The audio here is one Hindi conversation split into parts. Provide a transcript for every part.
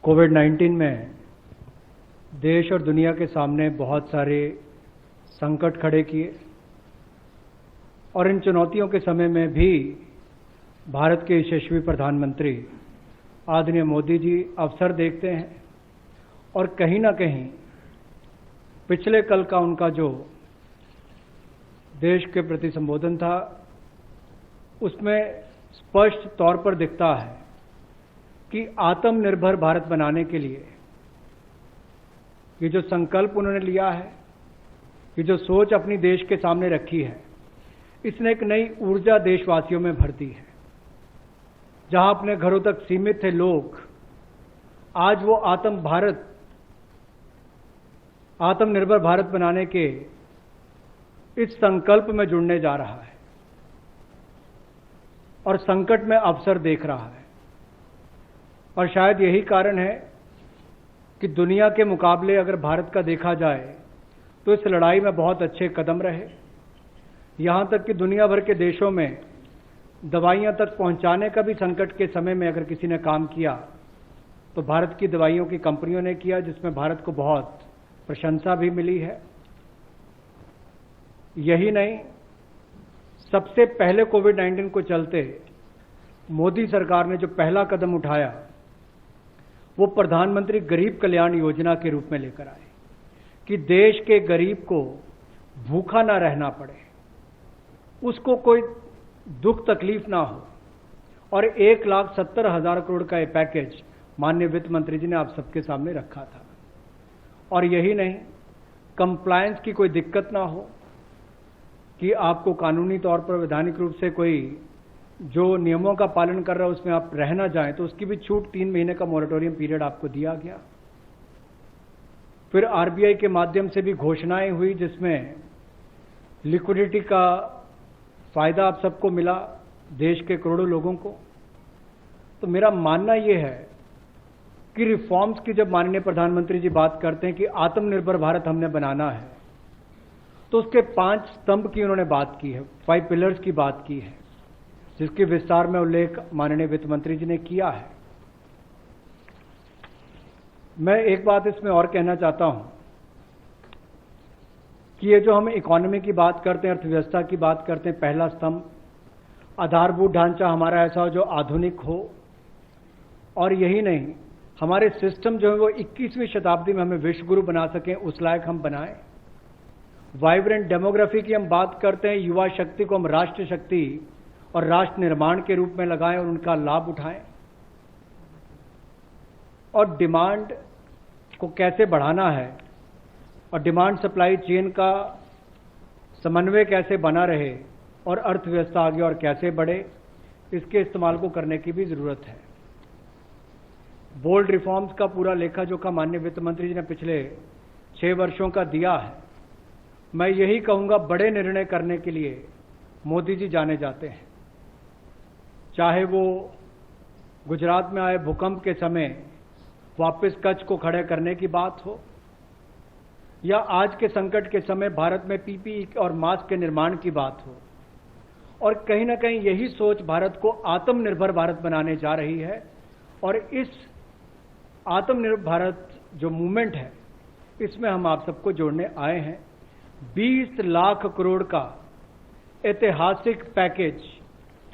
कोविड-19 में देश और दुनिया के सामने बहुत सारे संकट खड़े किए और इन चुनौतियों के समय में भी भारत के यशस्वी प्रधानमंत्री आदरणीय मोदी जी अवसर देखते हैं और कहीं ना कहीं पिछले कल का उनका जो देश के प्रति संबोधन था उसमें स्पष्ट तौर पर दिखता है कि आत्मनिर्भर भारत बनाने के लिए ये जो संकल्प उन्होंने लिया है, ये जो सोच अपनी देश के सामने रखी है, इसने एक नई ऊर्जा देशवासियों में भर दी है। जहां अपने घरों तक सीमित थे लोग, आज वो आत्मनिर्भर भारत बनाने के इस संकल्प में जुड़ने जा रहा है और संकट में अवसर देख रहा है। और शायद यही कारण है कि दुनिया के मुकाबले अगर भारत का देखा जाए तो इस लड़ाई में बहुत अच्छे कदम रहे। यहां तक कि दुनिया भर के देशों में दवाइयां तक पहुंचाने का भी संकट के समय में अगर किसी ने काम किया तो भारत की दवाइयों की कंपनियों ने किया, जिसमें भारत को बहुत प्रशंसा भी मिली है। यही नहीं, सबसे पहले कोविड-19 को चलते मोदी सरकार ने जो पहला कदम उठाया वो प्रधानमंत्री गरीब कल्याण योजना के रूप में लेकर आए कि देश के गरीब को भूखा ना रहना पड़े, उसको कोई दुख तकलीफ ना हो। और 1,70,000 करोड़ का ये पैकेज माननीय वित्त मंत्री जी ने आप सबके सामने रखा था। और यही नहीं, कंप्लायंस की कोई दिक्कत ना हो कि आपको कानूनी तौर पर वैधानिक रूप से कोई जो नियमों का पालन कर रहा है उसमें आप रह ना जाएं, तो उसकी भी छूट 3 महीने का मॉरेटोरियम पीरियड आपको दिया गया। फिर आरबीआई के माध्यम से भी घोषणाएं हुई जिसमें लिक्विडिटी का फायदा आप सबको मिला, देश के करोड़ों लोगों को। तो मेरा मानना यह है कि रिफॉर्म्स की जब माननीय प्रधानमंत्री जी बात करते हैं कि आत्मनिर्भर भारत हमने बनाना है, तो उसके 5 स्तंभ की उन्होंने बात की है, 5 पिलर्स की बात की है, जिसके विस्तार में उल्लेख माननीय वित्त मंत्री जी ने किया है। मैं एक बात इसमें और कहना चाहता हूं कि ये जो हम इकोनॉमी की बात करते हैं, अर्थव्यवस्था की बात करते हैं, पहला स्तंभ आधारभूत ढांचा हमारा ऐसा हो जो आधुनिक हो। और यही नहीं, हमारे सिस्टम जो है वो 21वीं शताब्दी में हमें विश्व गुरु बना सकें, उस लायक हम बनाएं। वाइब्रेंट डेमोग्राफी की हम बात करते हैं, युवा शक्ति को हम राष्ट्र शक्ति और राष्ट्र निर्माण के रूप में लगाएं और उनका लाभ उठाएं। और डिमांड को कैसे बढ़ाना है और डिमांड सप्लाई चेन का समन्वय कैसे बना रहे और अर्थव्यवस्था आगे और कैसे बढ़े, इसके इस्तेमाल को करने की भी जरूरत है। बोल्ड रिफॉर्म्स का पूरा लेखा जोखा माननीय वित्त मंत्री जी ने पिछले 6 वर्षों का दिया है। मैं यही कहूंगा, बड़े निर्णय करने के लिए मोदी जी जाने जाते हैं। चाहे वो गुजरात में आए भूकंप के समय वापस कच्छ को खड़े करने की बात हो, या आज के संकट के समय भारत में पीपीई और मास्क के निर्माण की बात हो। और कहीं ना कहीं यही सोच भारत को आत्मनिर्भर भारत बनाने जा रही है। और इस आत्मनिर्भर भारत जो मूवमेंट है, इसमें हम आप सबको जोड़ने आए हैं। 20 लाख करोड़ का ऐतिहासिक पैकेज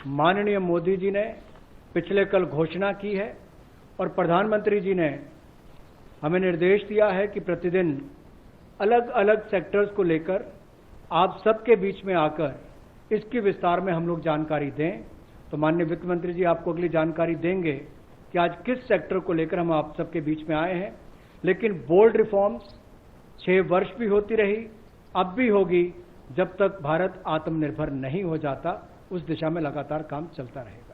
माननीय मोदी जी ने पिछले कल घोषणा की है और प्रधानमंत्री जी ने हमें निर्देश दिया है कि प्रतिदिन अलग अलग सेक्टर्स को लेकर आप सबके बीच में आकर इसकी विस्तार में हम लोग जानकारी दें। तो माननीय वित्त मंत्री जी आपको अगली जानकारी देंगे कि आज किस सेक्टर को लेकर हम आप सबके बीच में आए हैं। लेकिन बोल्ड रिफॉर्म्स 6 वर्ष भी होती रही, अब भी होगी, जब तक भारत आत्मनिर्भर नहीं हो जाता। उस दिशा में लगातार काम चलता रहेगा।